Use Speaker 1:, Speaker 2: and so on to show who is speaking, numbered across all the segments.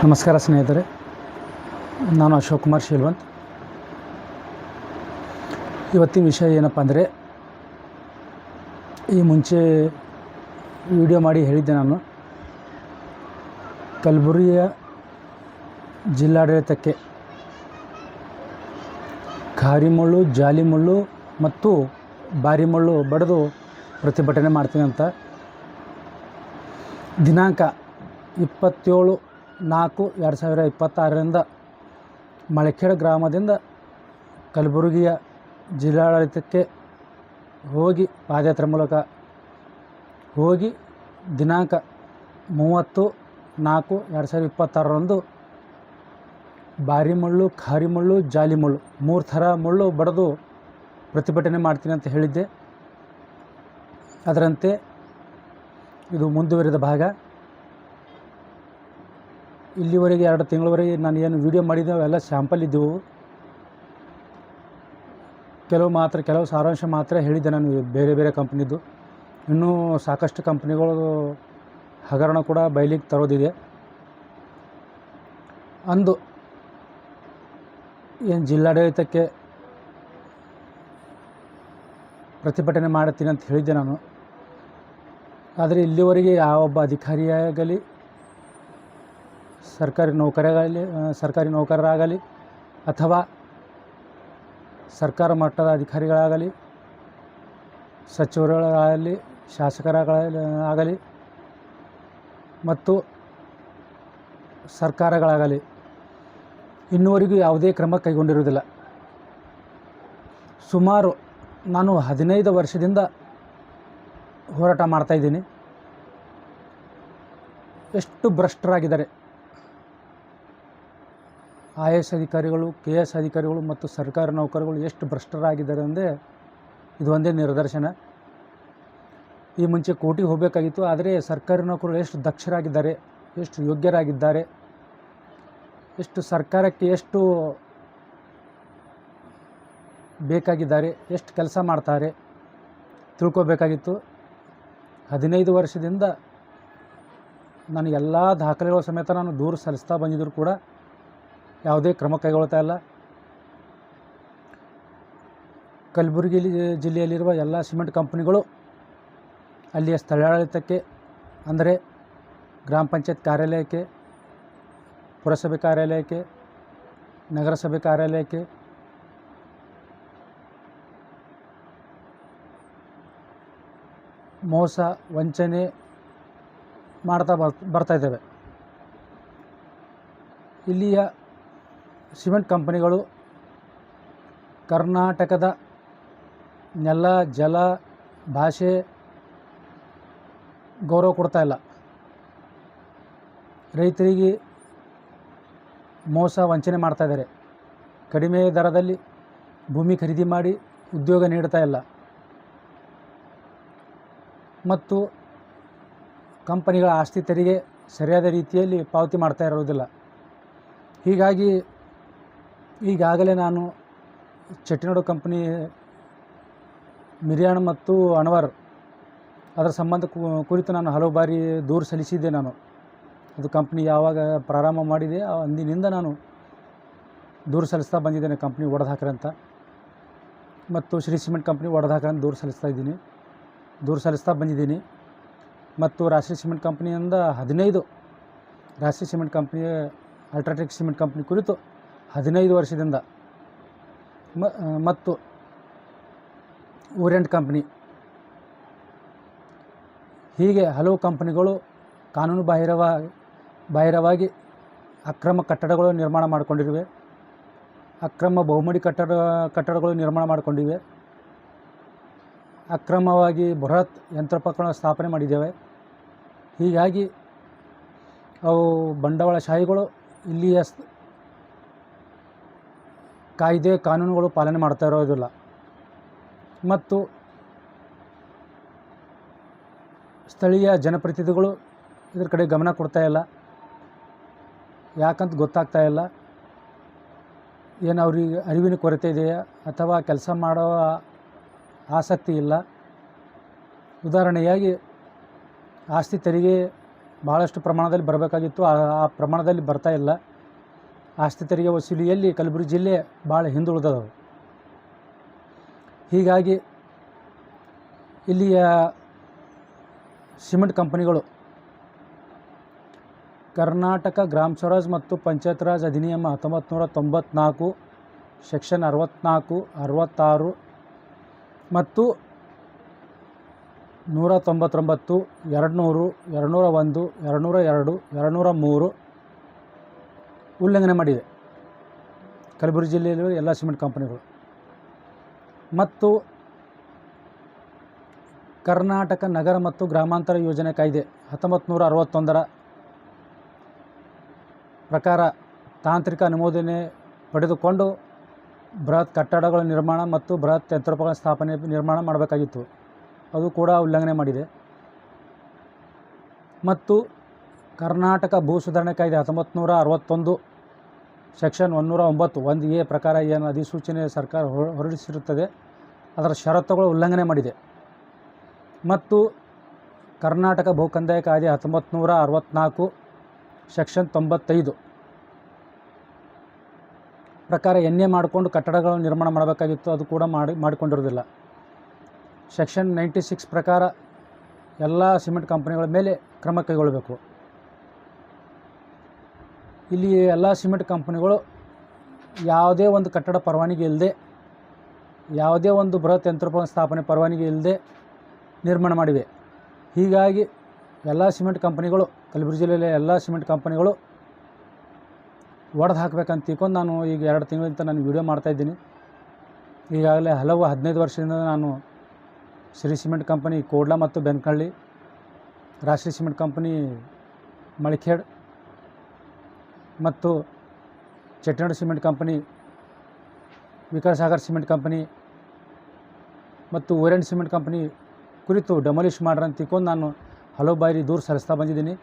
Speaker 1: ನಮಸ್ಕಾರ ಸ್ನೇಹಿತರೆ, ನಾನು ಅಶೋಕ್ ಕುಮಾರ್ ಶೀಲ್ವಂತ್. ಇವತ್ತಿನ ವಿಷಯ ಏನಪ್ಪ ಅಂದರೆ, ಈ ಮುಂಚೆ ವಿಡಿಯೋ ಮಾಡಿ ಹೇಳಿದ್ದೆ ನಾನು. ಕಲಬುರಗಿಯ ಜಿಲ್ಲಾಡಳಿತಕ್ಕೆ ಖಾರಿ ಮುಳ್ಳು, ಜಾಲಿ ಮುಳ್ಳು ಮತ್ತು ಭಾರಿ ಮುಳ್ಳು ಬಡಿದು ಪ್ರತಿಭಟನೆ ಮಾಡ್ತೀನಿ ಅಂತ. ದಿನಾಂಕ 27/4/2026 ಮಳೆಖೇಡ ಗ್ರಾಮದಿಂದ ಕಲಬುರಗಿಯ ಜಿಲ್ಲಾಡಳಿತಕ್ಕೆ ಹೋಗಿ ಪಾದಯಾತ್ರೆ ಮೂಲಕ ಹೋಗಿ ದಿನಾಂಕ 30/4/2026 ಭಾರಿ ಮುಳ್ಳು, ಖಾರಿ ಮುಳ್ಳು, ಜಾಲಿ ಮುಳ್ಳು 3 ಥರ ಮುಳ್ಳು ಬಡಿದು ಪ್ರತಿಭಟನೆ ಮಾಡ್ತೀನಿ ಅಂತ ಹೇಳಿದ್ದೆ. ಅದರಂತೆ ಇದು ಮುಂದುವರಿದ ಭಾಗ. ಇಲ್ಲಿವರೆಗೆ 2 ತಿಂಗಳವರೆಗೆ ನಾನು ಏನು ವಿಡಿಯೋ ಮಾಡಿದ್ದೇವೆ ಅವೆಲ್ಲ ಸ್ಯಾಂಪಲ್ ಇದ್ದವು. ಕೆಲವು ಸಾರಾಂಶ ಮಾತ್ರ ಹೇಳಿದ್ದೆ ನಾನು ಬೇರೆ ಬೇರೆ ಕಂಪ್ನಿದ್ದು. ಇನ್ನೂ ಸಾಕಷ್ಟು ಕಂಪ್ನಿಗಳು ಹಗರಣ ಕೂಡ ಬಯಲಿಗೆ ತರೋದಿದೆ. ಅಂದು ಏನು ಜಿಲ್ಲಾಡಳಿತಕ್ಕೆ ಪ್ರತಿಭಟನೆ ಮಾಡ್ತೀನಿ ಅಂತ ಹೇಳಿದ್ದೆ ನಾನು. ಆದರೆ ಇಲ್ಲಿವರೆಗೆ ಯಾವೊಬ್ಬ ಅಧಿಕಾರಿಯಾಗಲಿ, ಸರ್ಕಾರಿ ನೌಕರರಾಗಲಿ ಅಥವಾ ಸರ್ಕಾರ ಮಟ್ಟದ ಅಧಿಕಾರಿಗಳಾಗಲಿ, ಸಚಿವರುಗಳಾಗಲಿ, ಶಾಸಕರಾಗಲಿ ಮತ್ತು ಸರ್ಕಾರಗಳಾಗಲಿ ಇನ್ನುವರೆಗೂ ಯಾವುದೇ ಕ್ರಮ ಕೈಗೊಂಡಿರುವುದಿಲ್ಲ. ಸುಮಾರು ನಾನು 15 ವರ್ಷದಿಂದ ಹೋರಾಟ ಮಾಡ್ತಾಯಿದ್ದೀನಿ. ಎಷ್ಟು ಭ್ರಷ್ಟರಾಗಿದ್ದಾರೆ IAS ಅಧಿಕಾರಿಗಳು, KS ಅಧಿಕಾರಿಗಳು ಮತ್ತು ಸರ್ಕಾರಿ ನೌಕರಗಳು ಎಷ್ಟು ಭ್ರಷ್ಟರಾಗಿದ್ದಾರೆ ಅಂದರೆ ಇದು ಒಂದೇ ನಿದರ್ಶನ. ಈ ಮುಂಚೆ ಕೋರ್ಟಿಗೆ ಹೋಗಬೇಕಾಗಿತ್ತು, ಆದರೆ ಸರ್ಕಾರಿ ನೌಕರರು ಎಷ್ಟು ದಕ್ಷರಾಗಿದ್ದಾರೆ, ಎಷ್ಟು ಯೋಗ್ಯರಾಗಿದ್ದಾರೆ, ಎಷ್ಟು ಸರ್ಕಾರಕ್ಕೆ ಎಷ್ಟು ಬೇಕಾಗಿದ್ದಾರೆ, ಎಷ್ಟು ಕೆಲಸ ಮಾಡ್ತಾರೆ ತಿಳ್ಕೊಬೇಕಾಗಿತ್ತು. 15 ವರ್ಷದಿಂದ ನಾನು ಎಲ್ಲ ದಾಖಲೆಗಳ ಸಮೇತ ನಾನು ದೂರು ಸಲ್ಲಿಸ್ತಾ ಬಂದಿದ್ದರೂ ಕೂಡ ಯಾವುದೇ ಕ್ರಮ ಕೈಗೊಳ್ತಾ ಇಲ್ಲ. ಕಲಬುರಗಿ ಜಿಲ್ಲೆಯಲ್ಲಿರುವ ಎಲ್ಲ ಸಿಮೆಂಟ್ ಕಂಪನಿಗಳು ಅಲ್ಲಿಯ ಸ್ಥಳಾಡಳಿತಕ್ಕೆ ಅಂದರೆ ಗ್ರಾಮ ಪಂಚಾಯತ್ ಕಾರ್ಯಾಲಯಕ್ಕೆ, ಪುರಸಭೆ ಕಾರ್ಯಾಲಯಕ್ಕೆ, ನಗರಸಭೆ ಕಾರ್ಯಾಲಯಕ್ಕೆ ಮೋಸ ವಂಚನೆ ಮಾಡ್ತಾ ಬರ್ತಾಯಿದ್ದೇವೆ. ಇಲ್ಲಿಯ ಸಿಮೆಂಟ್ ಕಂಪನಿಗಳು ಕರ್ನಾಟಕದ ನೆಲ, ಜಲ, ಭಾಷೆ ಗೌರವ ಕೊಡ್ತಾಯಿಲ್ಲ. ರೈತರಿಗೆ ಮೋಸ ವಂಚನೆ ಮಾಡ್ತಾಯಿದ್ದಾರೆ. ಕಡಿಮೆ ದರದಲ್ಲಿ ಭೂಮಿ ಖರೀದಿ ಮಾಡಿ ಉದ್ಯೋಗ ನೀಡ್ತಾ ಇಲ್ಲ ಮತ್ತು ಕಂಪನಿಗಳ ಆಸ್ತಿ ತೆರಿಗೆ ಸರಿಯಾದ ರೀತಿಯಲ್ಲಿ ಪಾವತಿ ಮಾಡ್ತಾ ಇರೋದಿಲ್ಲ. ಹೀಗಾಗಿ ಈಗಾಗಲೇ ನಾನು ಚೆಟ್ಟಿನಾಡು ಕಂಪನಿ ಮಿರಿಯಾಣ ಮತ್ತು ಅನ್ವರ್ ಅದರ ಸಂಬಂಧ ಕುರಿತು ನಾನು ಹಲವು ಬಾರಿ ದೂರು ಸಲ್ಲಿಸಿದ್ದೆ. ನಾನು ಅದು ಕಂಪ್ನಿ ಯಾವಾಗ ಪ್ರಾರಂಭ ಮಾಡಿದೆ ಅಂದಿನಿಂದ ನಾನು ದೂರು ಸಲ್ಲಿಸ್ತಾ ಬಂದಿದ್ದೇನೆ. ಕಂಪ್ನಿ ಒಡೆದು ಹಾಕ್ರಂತ ಮತ್ತು ಶ್ರೀ ಸಿಮೆಂಟ್ ಕಂಪ್ನಿ ಒಡೆದು ಹಾಕ್ರಂತ ದೂರು ಸಲ್ಲಿಸ್ತಾ ಬಂದಿದ್ದೀನಿ. ಮತ್ತು ರಾಷ್ಟ್ರೀಯ ಸಿಮೆಂಟ್ ಕಂಪ್ನಿಯಿಂದ 15 ರಾಷ್ಟ್ರೀಯ cement company, UltraTech cement company ಕುರಿತು 15 ವರ್ಷದಿಂದ ಮತ್ತು ಓರಿಯಂಟ್ ಕಂಪ್ನಿ, ಹೀಗೆ ಹಲವು ಕಂಪನಿಗಳು ಕಾನೂನು ಬಾಹಿರವಾಗಿ ಅಕ್ರಮ ಕಟ್ಟಡಗಳು ನಿರ್ಮಾಣ ಮಾಡಿಕೊಂಡಿವೆ, ಅಕ್ರಮ ಬಹುಮಡಿ ಕಟ್ಟಡಗಳು ನಿರ್ಮಾಣ ಮಾಡಿಕೊಂಡಿವೆ, ಅಕ್ರಮವಾಗಿ ಬೃಹತ್ ಯಂತ್ರೋಪಕರಣ ಸ್ಥಾಪನೆ ಮಾಡಿದ್ದೇವೆ. ಹೀಗಾಗಿ ಅವು ಬಂಡವಾಳಶಾಹಿಗಳು ಇಲ್ಲಿಯ ಕಾಯ್ದೆ ಕಾನೂನುಗಳು ಪಾಲನೆ ಮಾಡ್ತಾ ಇರೋದಿಲ್ಲ ಮತ್ತು ಸ್ಥಳೀಯ ಜನಪ್ರತಿನಿಧಿಗಳು ಇದರ ಕಡೆ ಗಮನ ಕೊಡ್ತಾ ಇಲ್ಲ. ಯಾಕಂತ ಗೊತ್ತಾಗ್ತಾ ಇಲ್ಲ. ಏನು ಅವ್ರಿಗೆ ಅರಿವಿನ ಕೊರತೆ ಇದೆಯಾ ಅಥವಾ ಕೆಲಸ ಮಾಡೋ ಆಸಕ್ತಿ ಇಲ್ಲ. ಉದಾಹರಣೆಯಾಗಿ ಆಸ್ತಿ ತೆರಿಗೆ ಭಾಳಷ್ಟು ಪ್ರಮಾಣದಲ್ಲಿ ಬರಬೇಕಾಗಿತ್ತು. ಆ ಪ್ರಮಾಣದಲ್ಲಿ ಬರ್ತಾ ಇಲ್ಲ. ಆಸ್ತಿ ತೆರಿಗೆ ವಸೂಲಿಯಲ್ಲಿ ಕಲಬುರಗಿ ಜಿಲ್ಲೆ ಭಾಳ ಹಿಂದುಳಿದವು. ಹೀಗಾಗಿ ಇಲ್ಲಿಯ ಸಿಮೆಂಟ್ ಕಂಪನಿಗಳು ಕರ್ನಾಟಕ ಗ್ರಾಮ ಸ್ವರಾಜ್ ಮತ್ತು ಪಂಚಾಯತ್ ರಾಜ್ ಅಧಿನಿಯಮ 1994 ಸೆಕ್ಷನ್ 64, 66 ಮತ್ತು 199, 200, 201, 202, 203 ಉಲ್ಲಂಘನೆ ಮಾಡಿವೆ ಕಲಬುರಗಿ ಜಿಲ್ಲೆಯಲ್ಲಿರುವ ಎಲ್ಲ ಸಿಮೆಂಟ್ ಕಂಪನಿಗಳು. ಮತ್ತು ಕರ್ನಾಟಕ ನಗರ ಮತ್ತು ಗ್ರಾಮಾಂತರ ಯೋಜನೆ ಕಾಯ್ದೆ 1961 ಪ್ರಕಾರ ತಾಂತ್ರಿಕ ಅನುಮೋದನೆ ಪಡೆದುಕೊಂಡು ಬೃಹತ್ ಕಟ್ಟಡಗಳ ನಿರ್ಮಾಣ ಮತ್ತು ಬೃಹತ್ ಯಂತ್ರೋಪಕರಣ ಸ್ಥಾಪನೆ ನಿರ್ಮಾಣ ಮಾಡಬೇಕಾಗಿತ್ತು. ಅದು ಕೂಡ ಉಲ್ಲಂಘನೆ ಮಾಡಿದೆ. ಮತ್ತು ಕರ್ನಾಟಕ ಭೂ ಸುಧಾರಣೆ ಕಾಯ್ದೆ 1961 ಸೆಕ್ಷನ್ 109 1A ಪ್ರಕಾರ ಏನು ಅಧಿಸೂಚನೆ ಸರ್ಕಾರ ಹೊರಡಿಸಿರುತ್ತದೆ ಅದರ ಷರತ್ತುಗಳು ಉಲ್ಲಂಘನೆ ಮಾಡಿದೆ. ಮತ್ತು ಕರ್ನಾಟಕ ಭೂ ಕಂದಾಯ ಕಾಯ್ದೆ 1964 ಸೆಕ್ಷನ್ 95 ಪ್ರಕಾರ ಎನ್ಎ ಮಾಡಿಕೊಂಡು ಕಟ್ಟಡಗಳನ್ನು ನಿರ್ಮಾಣ ಮಾಡಬೇಕಾಗಿತ್ತು. ಅದು ಕೂಡ ಮಾಡಿಕೊಂಡಿರೋದಿಲ್ಲ. ಸೆಕ್ಷನ್ 96 ಪ್ರಕಾರ ಎಲ್ಲ ಸಿಮೆಂಟ್ ಕಂಪನಿಗಳ ಮೇಲೆ ಕ್ರಮ ಕೈಗೊಳ್ಳಬೇಕು. ಇಲ್ಲಿ ಎಲ್ಲ ಸಿಮೆಂಟ್ ಕಂಪನಿಗಳು ಯಾವುದೇ ಒಂದು ಕಟ್ಟಡ ಪರವಾನಗಿ ಇಲ್ಲದೆ, ಯಾವುದೇ ಒಂದು ಬೃಹತ್ ಯಂತ್ರೋಪಕರಣ ಸ್ಥಾಪನೆ ಪರವಾನಗಿ ಇಲ್ಲದೆ ನಿರ್ಮಾಣ ಮಾಡಿವೆ. ಹೀಗಾಗಿ ಎಲ್ಲ ಸಿಮೆಂಟ್ ಕಂಪನಿಗಳು, ಕಲಬುರಗಿ ಜಿಲ್ಲೆಯಲ್ಲಿ ಎಲ್ಲ ಸಿಮೆಂಟ್ ಕಂಪನಿಗಳು ಒಡೆದು ಹಾಕಬೇಕಂತ ತಿಳ್ಕೊಂಡು ನಾನು ಈಗ 2 ತಿಂಗಳಿಂದ ನಾನು ವಿಡಿಯೋ ಮಾಡ್ತಾಯಿದ್ದೀನಿ. ಈಗಾಗಲೇ 15 ವರ್ಷದಿಂದ ನಾನು ಶ್ರೀ ಸಿಮೆಂಟ್ ಕಂಪನಿ ಕೋಡ್ಲ ಮತ್ತು ಬೆನಕಳ್ಳಿ, ರಾಷ್ಟ್ರೀಯ ಸಿಮೆಂಟ್ ಕಂಪನಿ ಮಳಿಖೇಡ್ ಮತ್ತು Chettinad cement company, Vikas Sagar cement company ಮತ್ತು ಓರೆಂಟ್ ಸಿಮೆಂಟ್ ಕಂಪನಿ ಕುರಿತು ಡೆಮಾಲಿಷ್ ಮಾಡ್ರಿ ಅಂತ ತಿಳ್ಕೊಂಡು ನಾನು ಹಲವು ಬಾರಿ ದೂರು ಸಲ್ಲಿಸ್ತಾ ಬಂದಿದ್ದೀನಿ.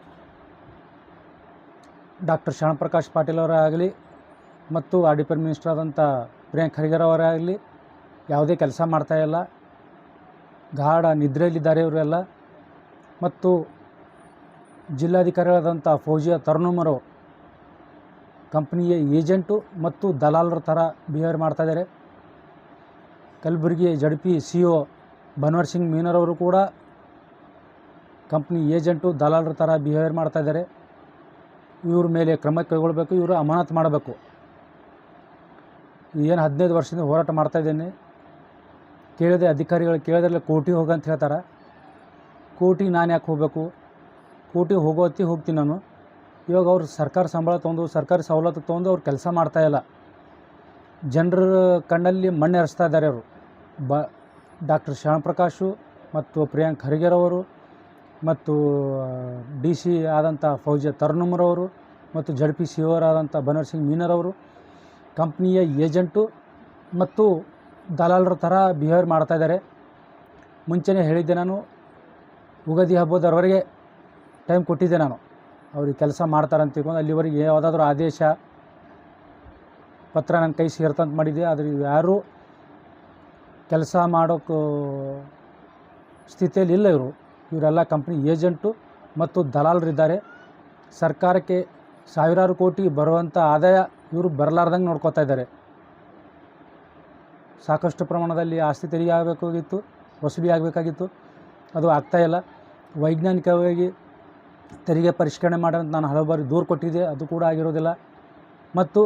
Speaker 1: ಡಾಕ್ಟರ್ ಶ್ಯಾಮಪ್ರಕಾಶ್ ಪಾಟೀಲ್ ಅವರಾಗಲಿ ಮತ್ತು RDP ಮಿನಿಸ್ಟರ್ ಆದಂಥ ಪ್ರಿಯಾಂಕ್ ಖರ್ಗೆ ಅವರಾಗಲಿ ಯಾವುದೇ ಕೆಲಸ ಮಾಡ್ತಾಯಿಲ್ಲ. ಗಾಢ ನಿದ್ರೆಯಲ್ಲಿದ್ದಾರೆ ಇವರೆಲ್ಲ. ಮತ್ತು ಜಿಲ್ಲಾಧಿಕಾರಿಗಳಾದಂಥ ಫೌಜಿಯಾ ತರನ್ನುಮರು ಕಂಪ್ನಿಯ ಏಜೆಂಟು ಮತ್ತು ದಲಾಲರ ಥರ ಬಿಹೇವ್ ಮಾಡ್ತಾಯಿದ್ದಾರೆ. ಕಲಬುರಗಿ ZP CO ಬನ್ವರ್ ಸಿಂಗ್ ಮೀನರವರು ಕೂಡ ಕಂಪ್ನಿ ಏಜೆಂಟು ದಲಾಲರ ಥರ ಬಿಹೇವಿಯರ್ ಮಾಡ್ತಾಯಿದ್ದಾರೆ. ಇವ್ರ ಮೇಲೆ ಕ್ರಮ ಕೈಗೊಳ್ಳಬೇಕು, ಇವರು ಅಮಾನತು ಮಾಡಬೇಕು. ಏನು 15 ವರ್ಷದಿಂದ ಹೋರಾಟ ಮಾಡ್ತಾಯಿದ್ದೇನೆ. ಕೇಳಿದೆ, ಅಧಿಕಾರಿಗಳು ಕೇಳಿದ್ರಲ್ಲ ಕೋರ್ಟಿಗೆ ಹೋಗಂತ ಹೇಳ್ತಾರೆ. ಕೋರ್ಟಿಗೆ ನಾನು ಯಾಕೆ ಹೋಗಬೇಕು? ಕೋರ್ಟಿಗೆ ಹೋಗ್ತೀನಿ ನಾನು. ಇವಾಗ ಅವ್ರು ಸರ್ಕಾರ ಸಂಬಳ ತೊಗೊಂಡು, ಸರ್ಕಾರಿ ಸವಲತ್ತು ತೊಗೊಂಡು ಅವ್ರು ಕೆಲಸ ಮಾಡ್ತಾಯಿಲ್ಲ. ಜನರ ಕಣ್ಣಲ್ಲಿ ಮಣ್ಣು ಎರಚ್ತಾ ಇದ್ದಾರೆ ಅವರು. ಡಾಕ್ಟರ್ ಶ್ಯಾಮಪ್ರಕಾಶು ಮತ್ತು ಪ್ರಿಯಾಂಕ್ ಖರ್ಗೆರವರು ಮತ್ತು DC ಆದಂಥ ಫೌಜಿಯಾ ತರನ್ನುಮರವರು ಮತ್ತು ZP CO ಆದಂಥ ಬನ್ವರ್ ಸಿಂಗ್ ಮೀನರವರು ಕಂಪ್ನಿಯ ಏಜೆಂಟು ಮತ್ತು ದಲಾಲರ ಥರ ಬಿಹೇವ್ ಮಾಡ್ತಾಯಿದ್ದಾರೆ. ಮುಂಚೆನೇ ಹೇಳಿದ್ದೆ ನಾನು, ಯುಗಾದಿ ಹಬ್ಬದವರೆಗೆ ಟೈಮ್ ಕೊಟ್ಟಿದ್ದೆ ನಾನು. ಅವ್ರಿಗೆ ಕೆಲಸ ಮಾಡ್ತಾರೆ ಅಂತ ತಿಳ್ಕೊಂಡು ಅಲ್ಲಿವರೆಗೆ ಯಾವುದಾದ್ರೂ ಆದೇಶ ಪತ್ರ ನನ್ನ ಕೈ ಸೇರ್ತಂತ ಮಾಡಿದ್ದೆ. ಆದರೆ ಯಾರೂ ಕೆಲಸ ಮಾಡೋಕ್ಕೆ ಸ್ಥಿತಿಯಲ್ಲಿ ಇಲ್ಲ. ಇವರೆಲ್ಲ ಕಂಪ್ನಿ ಏಜೆಂಟು ಮತ್ತು ದಲಾಲರಿದ್ದಾರೆ. ಸರ್ಕಾರಕ್ಕೆ ಸಾವಿರಾರು ಕೋಟಿ ಬರುವಂಥ ಆದಾಯ ಇವರು ಬರಲಾರ್ದಂಗೆ ನೋಡ್ಕೋತಾ ಇದ್ದಾರೆ. ಸಾಕಷ್ಟು ಪ್ರಮಾಣದಲ್ಲಿ ಆಸ್ತಿ ತೆರಿಗೆ ಆಗಬೇಕಾಗಿತ್ತು, ವಸೂಲಿ ಆಗಬೇಕಾಗಿತ್ತು, ಅದು ಆಗ್ತಾಯಿಲ್ಲ. ವೈಜ್ಞಾನಿಕವಾಗಿ ತೆರಿಗೆ ಪರಿಷ್ಕರಣೆ ಮಾಡೋಂತ ನಾನು ಹಲವು ಬಾರಿ ದೂರು ಕೊಟ್ಟಿದ್ದೆ, ಅದು ಕೂಡ ಆಗಿರೋದಿಲ್ಲ. ಮತ್ತು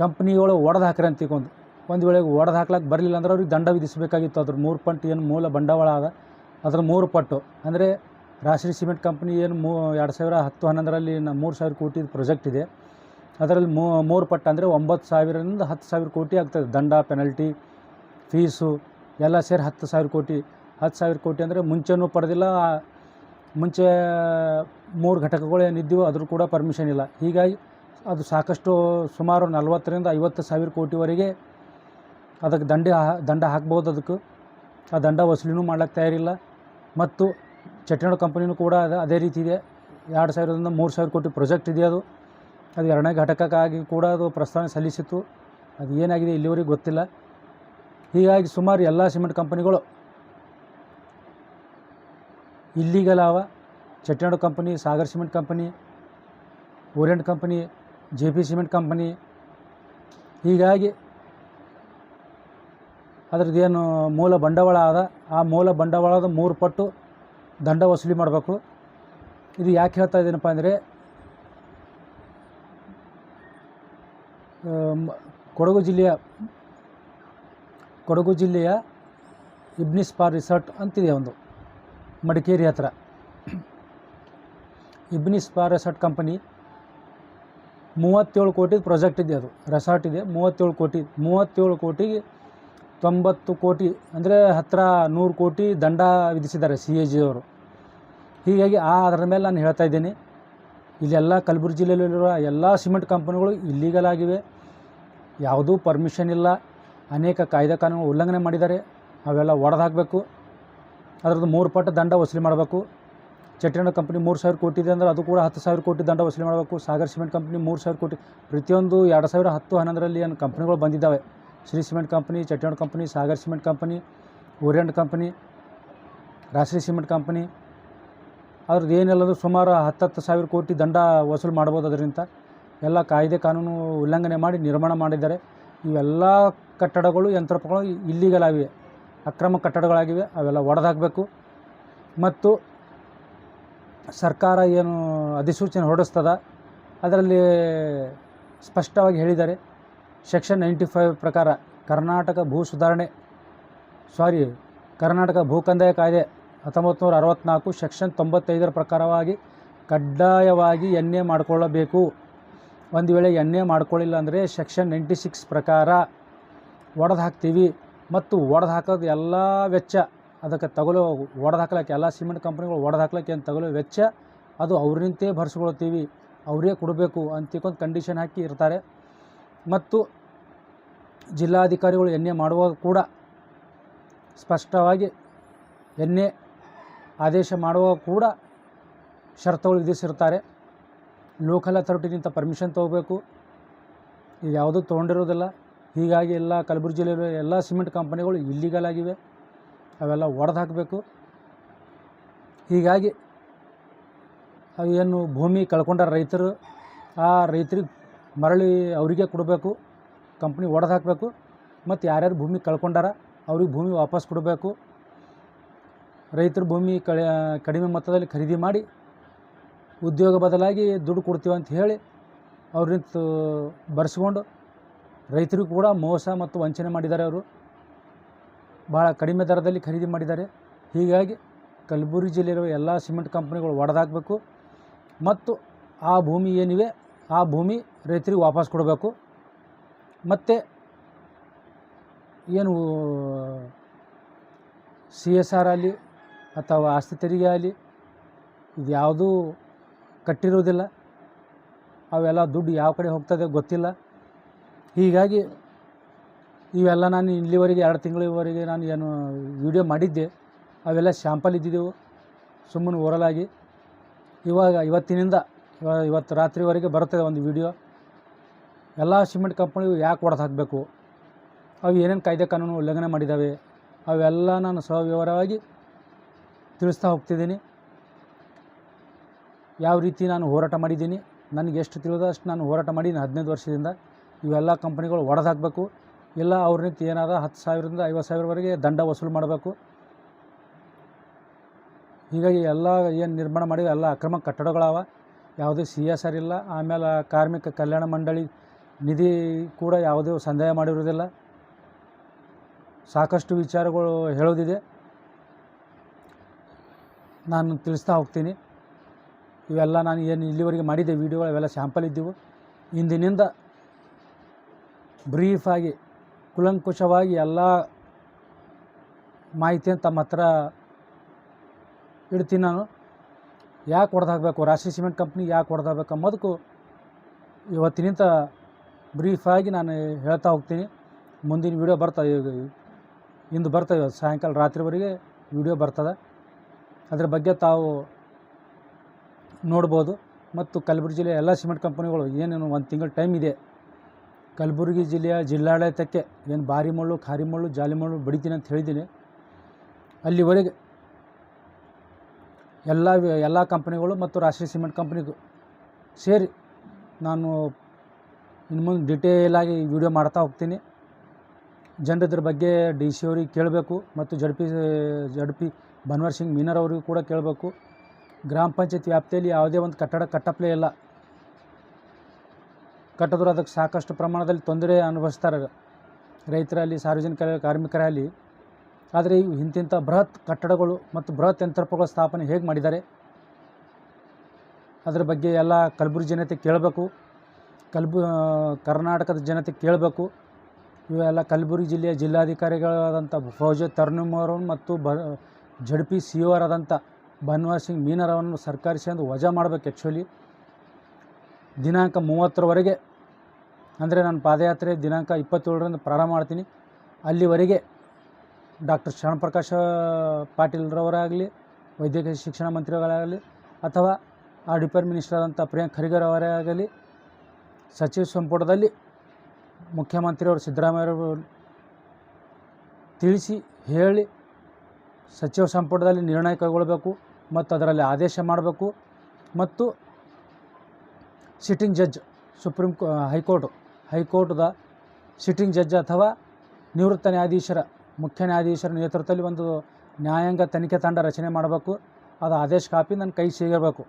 Speaker 1: ಕಂಪ್ನಿಗಳು ಒಡೆದು ಹಾಕ್ರಿ ಅಂತ ತಿಳ್ಕೊಂಡು, ಒಂದು ವೇಳೆ ಒಡೆದು ಹಾಕ್ಲಿಕ್ಕೆ ಬರಲಿಲ್ಲ ಅಂದ್ರೆ ಅವ್ರಿಗೆ ದಂಡ ವಿಧಿಸಬೇಕಾಗಿತ್ತು. ಅದ್ರ 3 ಪಟ್ಟು ಏನು ಮೂಲ ಬಂಡವಾಳ ಅದ ಅದರ 3 ಪಟ್ಟು. ಅಂದರೆ ರಾಷ್ಟ್ರೀಯ ಸಿಮೆಂಟ್ ಕಂಪ್ನಿ ಏನು 2010-11ರಲ್ಲಿ 3,000 ಕೋಟಿ ಪ್ರಾಜೆಕ್ಟ್ ಇದೆ. ಅದರಲ್ಲಿ 3 ಪಟ್ಟು ಅಂದರೆ 9,000ರಿಂದ 10,000 ಕೋಟಿ ಆಗ್ತದೆ. ದಂಡ, ಪೆನಲ್ಟಿ, ಫೀಸು ಎಲ್ಲ ಸೇರಿ 10,000 ಕೋಟಿ. 10,000 ಕೋಟಿ ಅಂದರೆ ಮುಂಚೆನೂ ಪಡೆದಿಲ್ಲ. ಮುಂಚೆ 3 ಘಟಕಗಳು ಏನಿದ್ದೀವೋ ಅದ್ರ ಕೂಡ ಪರ್ಮಿಷನ್ ಇಲ್ಲ. ಹೀಗಾಗಿ ಅದು ಸಾಕಷ್ಟು ಸುಮಾರು 40,000ರಿಂದ 50,000 ಕೋಟಿವರೆಗೆ ಅದಕ್ಕೆ ದಂಡ ಹಾಕ್ಬೋದು. ಅದಕ್ಕೆ ಆ ದಂಡ ವಸೂಲಿನೂ ಮಾಡ್ಲಿಕ್ಕೆ ತಯಾರಿಲ್ಲ. ಮತ್ತು ಚೆಟ್ಟನಾಡು ಕಂಪನಿನೂ ಕೂಡ ಅದೇ ರೀತಿ ಇದೆ. 2,000ರಿಂದ 3,000 ಕೋಟಿ ಪ್ರಾಜೆಕ್ಟ್ ಇದೆ. ಅದು 2ನೇ ಘಟಕಕ್ಕಾಗಿ ಕೂಡ ಅದು ಪ್ರಸ್ತಾವನೆ ಸಲ್ಲಿಸಿತ್ತು. ಅದು ಏನಾಗಿದೆ ಇಲ್ಲಿವರೆಗೆ ಗೊತ್ತಿಲ್ಲ. ಹೀಗಾಗಿ ಸುಮಾರು ಎಲ್ಲ ಸಿಮೆಂಟ್ ಕಂಪನಿಗಳು ಇಲ್ಲೀಗಲ್ ಅವ. Chettinad company, Sagar cement company, Orient company, JP cement company. ಹೀಗಾಗಿ ಅದರದ್ದೇನು ಮೂಲ ಬಂಡವಾಳ ಆದ ಆ ಮೂಲ ಬಂಡವಾಳದ 3 ಪಟ್ಟು ದಂಡ ವಸೂಲಿ ಮಾಡಬೇಕು. ಇದು ಯಾಕೆ ಹೇಳ್ತಾ ಇದ್ದೀನಪ್ಪ ಅಂದರೆ ಕೊಡಗು ಜಿಲ್ಲೆಯ ಇಬ್ನಿ ಸ್ಪಾರ್ ರಿಸಾರ್ಟ್ ಅಂತಿದೆ ಒಂದು ಮಡಿಕೇರಿ ಹತ್ರ. ಇಬ್ನಿ ಸ್ಪಾರ್ ರೆಸಾರ್ಟ್ ಕಂಪನಿ 37 ಕೋಟಿ ಪ್ರಾಜೆಕ್ಟ್ ಇದೆ, ಅದು ರೆಸಾರ್ಟ್ ಇದೆ. 37 ಕೋಟಿಗೆ 90 ಕೋಟಿ ಅಂದರೆ ಹತ್ತಿರ 100 ಕೋಟಿ ದಂಡ ವಿಧಿಸಿದ್ದಾರೆ CAG ಅವರು. ಹೀಗಾಗಿ ಅದರ ಮೇಲೆ ನಾನು ಹೇಳ್ತಾ ಇದ್ದೀನಿ, ಇಲ್ಲೆಲ್ಲ ಕಲಬುರಗಿ ಜಿಲ್ಲೆಯಲ್ಲಿರುವ ಎಲ್ಲ ಸಿಮೆಂಟ್ ಕಂಪನಿಗಳು ಇಲ್ಲೀಗಲ್ ಆಗಿವೆ, ಯಾವುದೂ ಪರ್ಮಿಷನ್ ಇಲ್ಲ, ಅನೇಕ ಕಾಯ್ದೆ ಕಾನೂನು ಉಲ್ಲಂಘನೆ ಮಾಡಿದ್ದಾರೆ. ಅವೆಲ್ಲ ಒಡೆದು ಹಾಕಬೇಕು, ಅದರದ್ದು 3 ಪಟ್ಟು ದಂಡ ವಸೂಲಿ ಮಾಡಬೇಕು. ಚೆಟ್ಟಿನಾಡು ಕಂಪನಿ 3,000 ಕೋಟಿ ಇದೆ ಅಂದರೆ ಅದು ಕೂಡ 10,000 ಕೋಟಿ ದಂಡ ವಸೂಲಿ ಮಾಡಬೇಕು. ಸಾಗರ್ ಸಿಮೆಂಟ್ ಕಂಪನಿ 3,000 ಕೋಟಿ, ಪ್ರತಿಯೊಂದು 2010-11ರಲ್ಲಿ ಏನು ಕಂಪ್ನಿಗಳು ಬಂದಿದ್ದಾವೆ, Shri cement company, Chettinad company, Sagar cement company, Orient company, Rashree cement company, ಅದ್ರದ್ದು ಏನೆಲ್ಲದು ಸುಮಾರು 10,000 ಕೋಟಿ ದಂಡ ವಸೂಲು ಮಾಡ್ಬೋದು. ಅದರಿಂದ ಎಲ್ಲ ಕಾಯ್ದೆ ಕಾನೂನು ಉಲ್ಲಂಘನೆ ಮಾಡಿ ನಿರ್ಮಾಣ ಮಾಡಿದ್ದಾರೆ. ಇವೆಲ್ಲ ಕಟ್ಟಡಗಳು, ಯಂತ್ರೋಪಕರಣಗಳು ಇಲ್ಲೀಗಲ್ ಆಗಿವೆ, ಅಕ್ರಮ ಕಟ್ಟಡಗಳಾಗಿವೆ. ಅವೆಲ್ಲ ಒಡೆದು ಹಾಕಬೇಕು. ಮತ್ತು ಸರ್ಕಾರ ಏನು ಅಧಿಸೂಚನೆ ಹೊರಡಿಸ್ತದ ಅದರಲ್ಲಿ ಸ್ಪಷ್ಟವಾಗಿ ಹೇಳಿದ್ದಾರೆ, ಸೆಕ್ಷನ್ 95 ಪ್ರಕಾರ ಕರ್ನಾಟಕ ಭೂ ಕಂದಾಯ ಕಾಯ್ದೆ 1964 ಸೆಕ್ಷನ್ 95 ಪ್ರಕಾರವಾಗಿ ಕಡ್ಡಾಯವಾಗಿ ಎನ್ಎ ಮಾಡಿಕೊಳ್ಳಬೇಕು. ಒಂದು ವೇಳೆ ಎನ್ಎ ಮಾಡ್ಕೊಳ್ಳಿಲ್ಲ ಅಂದರೆ ಸೆಕ್ಷನ್ 96 ಪ್ರಕಾರ ಒಡೆದು ಹಾಕ್ತೀವಿ. ಮತ್ತು ಒಡೆದು ಹಾಕೋದು ಎಲ್ಲ ವೆಚ್ಚ, ಅದಕ್ಕೆ ಒಡೆದು ಹಾಕ್ಲಿಕ್ಕೆ ಎಲ್ಲ ಸಿಮೆಂಟ್ ಕಂಪ್ನಿಗಳು ಒಡೆದು ಹಾಕ್ಲಿಕ್ಕೆ ಏನು ತಗೊಳ್ಳೋ ವೆಚ್ಚ ಅದು ಅವ್ರಿಂತೇ ಭರಿಸ್ಕೊಳ್ತೀವಿ, ಅವರೇ ಕೊಡಬೇಕು ಅಂತಿಕೊಂಡು ಕಂಡೀಷನ್ ಹಾಕಿ ಇರ್ತಾರೆ. ಮತ್ತು ಜಿಲ್ಲಾಧಿಕಾರಿಗಳು ಎನ್ಎ ಮಾಡುವಾಗ ಕೂಡ ಸ್ಪಷ್ಟವಾಗಿ ಎನ್ಎ ಆದೇಶ ಮಾಡುವಾಗ ಕೂಡ ಷರತ್ತುಗಳು ವಿಧಿಸಿರ್ತಾರೆ. ಲೋಕಲ್ ಅಥಾರಿಟಿಗಿಂತ ಪರ್ಮಿಷನ್ ತೊಗೋಬೇಕು, ಇದು ಯಾವುದೂ ತೊಗೊಂಡಿರೋದಿಲ್ಲ. ಹೀಗಾಗಿ ಎಲ್ಲ ಕಲಬುರಗಿ ಜಿಲ್ಲೆಯಲ್ಲಿರೋ ಎಲ್ಲ ಸಿಮೆಂಟ್ ಕಂಪನಿಗಳು ಇಲ್ಲೀಗಲ್ ಆಗಿವೆ, ಅವೆಲ್ಲ ಒಡೆದು ಹಾಕಬೇಕು. ಹೀಗಾಗಿ ಅವೇನು ಭೂಮಿ ಕಳ್ಕೊಂಡಾರ ರೈತರು, ಆ ರೈತರಿಗೆ ಮರಳಿ ಅವರಿಗೆ ಕೊಡಬೇಕು, ಕಂಪ್ನಿ ಒಡೆದು ಹಾಕಬೇಕು. ಮತ್ತು ಯಾರ್ಯಾರು ಭೂಮಿ ಕಳ್ಕೊಂಡಾರ ಅವ್ರಿಗೆ ಭೂಮಿ ವಾಪಸ್ ಕೊಡಬೇಕು. ರೈತರು ಭೂಮಿ ಕಡಿಮೆ ಮೊತ್ತದಲ್ಲಿ ಖರೀದಿ ಮಾಡಿ ಉದ್ಯೋಗ ಬದಲಾಗಿ ದುಡ್ಡು ಕೊಡ್ತೀವಿ ಅಂತ ಹೇಳಿ ಅವ್ರಿಂದ ಬರೆಸ್ಕೊಂಡು ರೈತರಿಗೂ ಕೂಡ ಮೋಸ ಮತ್ತು ವಂಚನೆ ಮಾಡಿದ್ದಾರೆ. ಅವರು ಭಾಳ ಕಡಿಮೆ ದರದಲ್ಲಿ ಖರೀದಿ ಮಾಡಿದ್ದಾರೆ. ಹೀಗಾಗಿ ಕಲಬುರಗಿ ಜಿಲ್ಲೆಯಿರುವ ಎಲ್ಲ ಸಿಮೆಂಟ್ ಕಂಪ್ನಿಗಳು ಒಡೆದಾಕಬೇಕು ಮತ್ತು ಆ ಭೂಮಿ ಏನಿವೆ ಆ ಭೂಮಿ ರೈತರಿಗೆ ವಾಪಸ್ ಕೊಡಬೇಕು. ಮತ್ತು ಏನು CSR ಆಗಲಿ ಅಥವಾ ಆಸ್ತಿ ತೆರಿಗೆ ಆಗಲಿ ಇದು ಯಾವುದೂ ಕಟ್ಟಿರುವುದಿಲ್ಲ. ಅವೆಲ್ಲ ದುಡ್ಡು ಯಾವ ಕಡೆ ಹೋಗ್ತದೆ ಗೊತ್ತಿಲ್ಲ. ಹೀಗಾಗಿ ಇವೆಲ್ಲ ನಾನು ಇಲ್ಲಿವರೆಗೆ 2 ತಿಂಗಳಿವರೆಗೆ ನಾನು ಏನು ವಿಡಿಯೋ ಮಾಡಿದ್ದೆ ಅವೆಲ್ಲ ಶಾಂಪಲ್ ಇದ್ದಿದ್ದೆವು, ಸುಮ್ಮನೆ ಓರಲಾಗಿ. ಇವತ್ತು ರಾತ್ರಿವರೆಗೆ ಬರ್ತದೆ ಒಂದು ವಿಡಿಯೋ. ಎಲ್ಲ ಸಿಮೆಂಟ್ ಕಂಪನಿಗಳು ಯಾಕೆ ಒಡೆದು ಹಾಕಬೇಕು, ಅವು ಏನೇನು ಕಾಯ್ದೆ ಕಾನೂನು ಉಲ್ಲಂಘನೆ ಮಾಡಿದ್ದಾವೆ ಅವೆಲ್ಲ ನಾನು ಸವಿವರವಾಗಿ ತಿಳಿಸ್ತಾ ಹೋಗ್ತಿದ್ದೀನಿ. ಯಾವ ರೀತಿ ನಾನು ಹೋರಾಟ ಮಾಡಿದ್ದೀನಿ, ನನಗೆ ಎಷ್ಟು ತಿಳಿದೋ ಅಷ್ಟು ನಾನು ಹೋರಾಟ ಮಾಡಿದ್ದೀನಿ 15 ವರ್ಷದಿಂದ. ಇವೆಲ್ಲ ಕಂಪನಿಗಳು ಒಡೆದು ಹಾಕಬೇಕು, ಇಲ್ಲ ಅವ್ರ ರೀತಿ ಏನಾದ 10,000ರಿಂದ 50,000ವರೆಗೆ ದಂಡ ವಸೂಲು ಮಾಡಬೇಕು. ಹೀಗಾಗಿ ಎಲ್ಲ ಏನು ನಿರ್ಮಾಣ ಮಾಡಿವೆ ಎಲ್ಲ ಅಕ್ರಮ ಕಟ್ಟಡಗಳವ, ಯಾವುದೇ CSR ಇಲ್ಲ. ಆಮೇಲೆ ಕಾರ್ಮಿಕ ಕಲ್ಯಾಣ ಮಂಡಳಿ ನಿಧಿ ಕೂಡ ಯಾವುದೇ ಸಂದಾಯ ಮಾಡಿರುವುದಿಲ್ಲ. ಸಾಕಷ್ಟು ವಿಚಾರಗಳು ಹೇಳೋದಿದೆ, ನಾನು ತಿಳಿಸ್ತಾ ಹೋಗ್ತೀನಿ. ಇವೆಲ್ಲ ನಾನು ಏನು ಇಲ್ಲಿವರೆಗೆ ಮಾಡಿದ್ದೆ ವಿಡಿಯೋಗಳು ಅವೆಲ್ಲ ಸ್ಯಾಂಪಲ್ ಇದ್ದವು. ಇಂದಿನಿಂದ ಬ್ರೀಫಾಗಿ ಕುಲಂಕುಷವಾಗಿ ಎಲ್ಲ ಮಾಹಿತಿಯನ್ನು ತಮ್ಮ ಹತ್ರ ಇಡ್ತೀನಿ. ನಾನು ಯಾಕೆ ಹೊಡೆದು ಹಾಕಬೇಕು, ರಾಶಿ ಸಿಮೆಂಟ್ ಕಂಪ್ನಿ ಯಾಕೆ ಹೊಡೆದು ಹಾಕಬೇಕು ಅನ್ನೋದಕ್ಕೂ ಇವತ್ತಿನಿಂದ ಬ್ರೀಫಾಗಿ ನಾನು ಹೇಳ್ತಾ ಹೋಗ್ತೀನಿ. ಮುಂದಿನ ವಿಡಿಯೋ ಬರ್ತದೆ, ಇಂದು ಬರ್ತದೆ, ಸಾಯಂಕಾಲ ರಾತ್ರಿವರೆಗೆ ವಿಡಿಯೋ ಬರ್ತದೆ. ಅದರ ಬಗ್ಗೆ ತಾವು ನೋಡ್ಬೋದು. ಮತ್ತು ಕಲಬುರಗಿ ಜಿಲ್ಲೆಯ ಎಲ್ಲ ಸಿಮೆಂಟ್ ಕಂಪನಿಗಳು ಏನೇನು 1 ತಿಂಗಳು ಟೈಮ್ ಇದೆ, ಕಲಬುರಗಿ ಜಿಲ್ಲೆಯ ಜಿಲ್ಲಾಡಳಿತಕ್ಕೆ ಏನು ಭಾರಿ ಮಳ್ಳು, ಖಾರಿ ಮಳ್ಳು, ಜಾಲಿ ಮಳ್ಳು ಬಡಿತೀನಿ ಅಂತ ಹೇಳಿದ್ದೀನಿ. ಅಲ್ಲಿವರೆಗೆ ಎಲ್ಲ ಕಂಪ್ನಿಗಳು ಮತ್ತು ರಾಷ್ಟ್ರೀಯ ಸಿಮೆಂಟ್ ಕಂಪ್ನಿಗೂ ಸೇರಿ ನಾನು ಇನ್ನು ಮುಂದೆ ಡಿಟೇಲಾಗಿ ವಿಡಿಯೋ ಮಾಡ್ತಾ ಹೋಗ್ತೀನಿ. ಜನರು ಇದ್ರ ಬಗ್ಗೆ ಡಿ ಸಿ ಅವ್ರಿಗೆ ಕೇಳಬೇಕು ಮತ್ತು ಜಡ್ ಪಿ ಬನ್ವರ್ ಸಿಂಗ್ ಮೀನರ್ ಅವರಿಗೂ ಕೂಡ ಕೇಳಬೇಕು. ಗ್ರಾಮ ಪಂಚಾಯತ್ ವ್ಯಾಪ್ತಿಯಲ್ಲಿ ಯಾವುದೇ ಒಂದು ಕಟ್ಟಡ ಕಟ್ಟಪ್ಲೇ ಇಲ್ಲ. ಕಟ್ಟಿದ್ರು ಅದಕ್ಕೆ ಸಾಕಷ್ಟು ಪ್ರಮಾಣದಲ್ಲಿ ತೊಂದರೆ ಅನುಭವಿಸ್ತಾರೆ ರೈತರಲ್ಲಿ, ಸಾರ್ವಜನಿಕ ಕಾರ್ಮಿಕರಲ್ಲಿ. ಆದರೆ ಇಂತಿಂಥ ಬೃಹತ್ ಕಟ್ಟಡಗಳು ಮತ್ತು ಬೃಹತ್ ಯಂತ್ರೋಪಕರಣ ಸ್ಥಾಪನೆ ಹೇಗೆ ಮಾಡಿದ್ದಾರೆ ಅದರ ಬಗ್ಗೆ ಎಲ್ಲ ಕಲಬುರಗಿ ಜನತೆ ಕೇಳಬೇಕು, ಕರ್ನಾಟಕದ ಜನತೆ ಕೇಳಬೇಕು. ಇವೆಲ್ಲ ಕಲಬುರಗಿ ಜಿಲ್ಲೆಯ ಜಿಲ್ಲಾಧಿಕಾರಿಗಳಾದಂಥ ಫೌಜತ್ ತರ್ನುಮ್ ಅವರು ಮತ್ತು ಜಡ್ ಪಿ ಸಿ ಒ ಆದಂಥ ಬನ್ವರ್ ಸಿಂಗ್ ಮೀನರ್ ಅವರನ್ನು ಸರ್ಕಾರಿ ಸೇವೆಯಿಂದ ವಜಾ ಮಾಡಬೇಕು. ಆ್ಯಕ್ಚುಲಿ ದಿನಾಂಕ 30ರವರೆಗೆ, ಅಂದರೆ ನಾನು ಪಾದಯಾತ್ರೆ ದಿನಾಂಕ 27ರಿಂದ ಪ್ರಾರಂಭ ಮಾಡ್ತೀನಿ. ಅಲ್ಲಿವರೆಗೆ ಡಾಕ್ಟರ್ ಶರಣಪ್ರಕಾಶ ಪಾಟೀಲ್ರವರಾಗಲಿ, ವೈದ್ಯಕೀಯ ಶಿಕ್ಷಣ ಮಂತ್ರಿಗಳಾಗಲಿ, ಅಥವಾ ಡಿಪಾರ್ಟ್ ಮಿನಿಸ್ಟರ್ ಆದಂಥ ಪ್ರಿಯಾಂಕ್ ಖರ್ಗೆ ಅವರೇ ಆಗಲಿ, ಸಚಿವ ಸಂಪುಟದಲ್ಲಿ ಮುಖ್ಯಮಂತ್ರಿಯವರು ಸಿದ್ದರಾಮಯ್ಯವರು ತಿಳಿಸಿ ಹೇಳಿ ಸಚಿವ ಸಂಪುಟದಲ್ಲಿ ನಿರ್ಣಯ ಕೈಗೊಳ್ಳಬೇಕು ಮತ್ತು ಅದರಲ್ಲಿ ಆದೇಶ ಮಾಡಬೇಕು. ಮತ್ತು ಸಿಟ್ಟಿಂಗ್ ಜಡ್ಜ್, ಹೈಕೋರ್ಟ್ದ ಸಿಟ್ಟಿಂಗ್ ಜಡ್ಜ್ ಅಥವಾ ನಿವೃತ್ತ ನ್ಯಾಯಾಧೀಶರ, ಮುಖ್ಯ ನ್ಯಾಯಾಧೀಶರ ನೇತೃತ್ವದಲ್ಲಿ ಒಂದು ನ್ಯಾಯಾಂಗ ತನಿಖೆ ತಂಡ ರಚನೆ ಮಾಡಬೇಕು. ಅದು ಆದೇಶ ಕಾಪಿ ನನ್ನ ಕೈ ಸಿಗಬೇಕು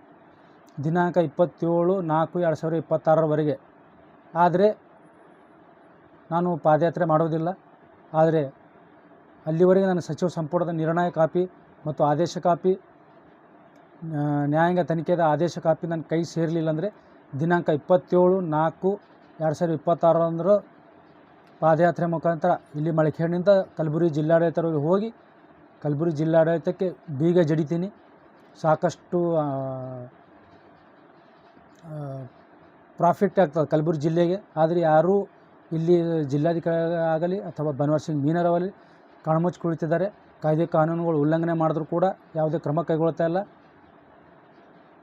Speaker 1: ದಿನಾಂಕ 27/4/2026ರವರೆಗೆ. ಆದರೆ ನಾನು ಪಾದಯಾತ್ರೆ ಮಾಡೋದಿಲ್ಲ. ಆದರೆ ಅಲ್ಲಿವರೆಗೆ ನಾನು ಸಚಿವ ಸಂಪುಟದ ನಿರ್ಣಯ ಕಾಪಿ ಮತ್ತು ಆದೇಶ ಕಾಪಿ, ನ್ಯಾಯಾಂಗ ತನಿಖೆದ ಆದೇಶ ಕಾಪಿ ನನ್ನ ಕೈ ಸೇರಲಿಲ್ಲ ಅಂದರೆ ದಿನಾಂಕ 27/4/2026 ಪಾದಯಾತ್ರೆ ಮುಖಾಂತರ ಇಲ್ಲಿ ಮಳಖೇಡ್ನಿಂದ ಕಲಬುರಗಿ ಜಿಲ್ಲಾಡಳಿತರಿಗೆ ಹೋಗಿ ಕಲಬುರಗಿ ಜಿಲ್ಲಾಡಳಿತಕ್ಕೆ ಬೀಗ ಜಡಿತೀನಿ. ಸಾಕಷ್ಟು ಪ್ರಾಫಿಟ್ ಆಗ್ತದೆ ಕಲಬುರಗಿ ಜಿಲ್ಲೆಗೆ. ಆದರೆ ಯಾರೂ ಇಲ್ಲಿ ಜಿಲ್ಲಾಧಿಕಾರಿ ಆಗಲಿ ಅಥವಾ ಬನ್ವರ್ ಸಿಂಗ್ ಮೀನರ್ ಅವರಲ್ಲಿ ಕಣ್ಮುಚ್ಚಿ ಕುಳಿತಿದ್ದಾರೆ. ಕಾಯ್ದೆ ಕಾನೂನುಗಳು ಉಲ್ಲಂಘನೆ ಮಾಡಿದ್ರೂ ಕೂಡ ಯಾವುದೇ ಕ್ರಮ ಕೈಗೊಳ್ತಾ ಇಲ್ಲ.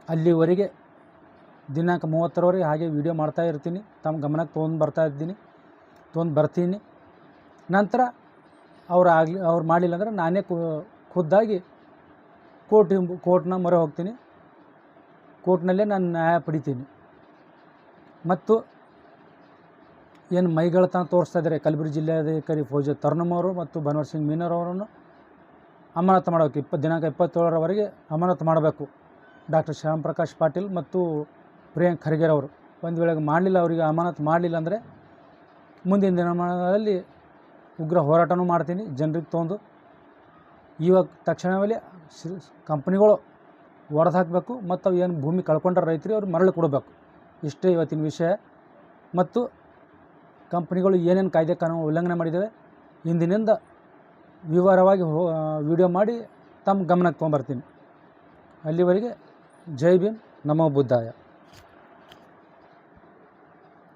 Speaker 1: ಅಲ್ಲಿವರೆಗೆ ದಿನಾಂಕ 30ರವರೆಗೆ ಹಾಗೆ ವಿಡಿಯೋ ಮಾಡ್ತಾ ಇರ್ತೀನಿ, ತಮ್ಮ ಗಮನಕ್ಕೆ ತೊಗೊಂಡು ಬರ್ತೀನಿ. ನಂತರ ಅವ್ರು ಮಾಡಲಿಲ್ಲ ಅಂದರೆ ನಾನೇ ಖುದ್ದಾಗಿ ಕೋರ್ಟ್ನ ಮೊರೆ ಹೋಗ್ತೀನಿ. ಕೋರ್ಟ್ನಲ್ಲೇ ನಾನು ನ್ಯಾಯ ಪಡಿತೀನಿ. ಮತ್ತು ಏನು ಮೈಗಳತನ ತೋರಿಸ್ತಾ ಇದ್ದಾರೆ ಕಲಬುರಗಿ ಜಿಲ್ಲಾಧಿಕಾರಿ ಫೌಜತ್ ತರ್ನುಮ್ ಅವರು ಮತ್ತು ಬನ್ವರ್ ಸಿಂಗ್ ಮೀನರ್ ಅವರನ್ನು ಅಮಾನತು ಮಾಡಬೇಕು. ದಿನಾಂಕ 27ರವರೆಗೆ ಅಮಾನತು ಮಾಡಬೇಕು ಡಾಕ್ಟರ್ ಶ್ಯಾಮಪ್ರಕಾಶ್ ಪಾಟೀಲ್ ಮತ್ತು ಪ್ರಿಯಾಂಕ್ ಖರ್ಗೆ ಅವರು. ಒಂದು ವೇಳೆ ಮಾಡಲಿಲ್ಲ, ಅವರಿಗೆ ಅಮಾನತು ಮಾಡಲಿಲ್ಲ ಅಂದರೆ ಮುಂದಿನ ದಿನಮಾನಗಳಲ್ಲಿ ಉಗ್ರ ಹೋರಾಟನೂ ಮಾಡ್ತೀನಿ ಜನರಿಗೆ ತೊಗೊಂಡು. ಇವಾಗ ತಕ್ಷಣವೇ ಕಂಪ್ನಿಗಳು ಹೊಡೆದು ಹಾಕಬೇಕು ಮತ್ತು ಅವು ಏನು ಭೂಮಿ ಕಳ್ಕೊಂಡ್ರೆ ರೈತರಿಗೆ ಅವ್ರು ಮರಳಿ ಕೊಡಬೇಕು. ಇಷ್ಟೇ ಇವತ್ತಿನ ವಿಷಯ. ಮತ್ತು ಕಂಪ್ನಿಗಳು ಏನೇನು ಕಾಯ್ದೆ ಕಾನೂನು ಉಲ್ಲಂಘನೆ ಮಾಡಿದ್ದಾವೆ ಇಂದಿನಿಂದ ವಿವರವಾಗಿ ವಿಡಿಯೋ ಮಾಡಿ ತಮ್ಮ ಗಮನಕ್ಕೆ ತೊಗೊಂಬರ್ತೀನಿ. ಅಲ್ಲಿವರೆಗೆ ಜೈ ಭೀಮ್, ನಮೋ ಬುದ್ಧಾಯ.